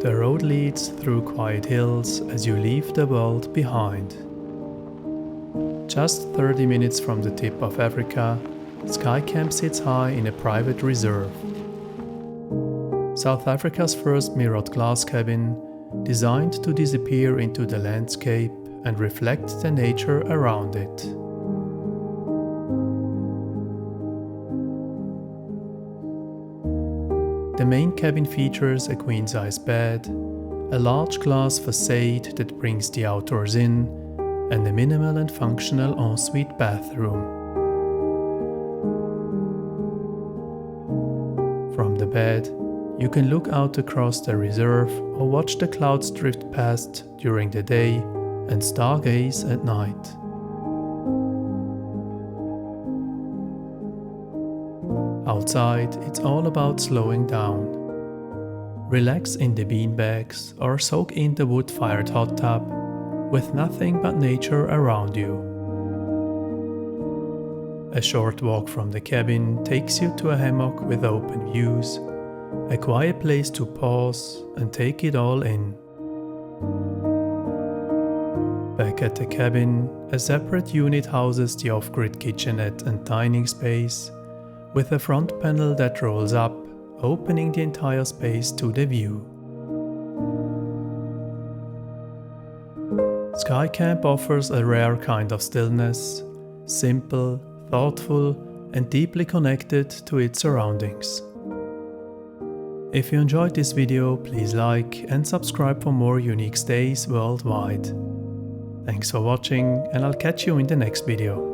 The road leads through quiet hills as you leave the world behind. Just 30 minutes from the tip of Africa, Sky Camp sits high in a private reserve. South Africa's first mirrored glass cabin, designed to disappear into the landscape and reflect the nature around it. The main cabin features a queen-size bed, a large glass facade that brings the outdoors in, and a minimal and functional ensuite bathroom. From the bed, you can look out across the reserve or watch the clouds drift past during the day and stargaze at night. Outside, it's all about slowing down. Relax in the beanbags or soak in the wood-fired hot tub with nothing but nature around you. A short walk from the cabin takes you to a hammock with open views, a quiet place to pause and take it all in. Back at the cabin, a separate unit houses the off-grid kitchenette and dining space, with a front panel that rolls up, opening the entire space to the view. Sky Camp offers a rare kind of stillness, simple, thoughtful, and deeply connected to its surroundings. If you enjoyed this video, please like and subscribe for more unique stays worldwide. Thanks for watching, and I'll catch you in the next video.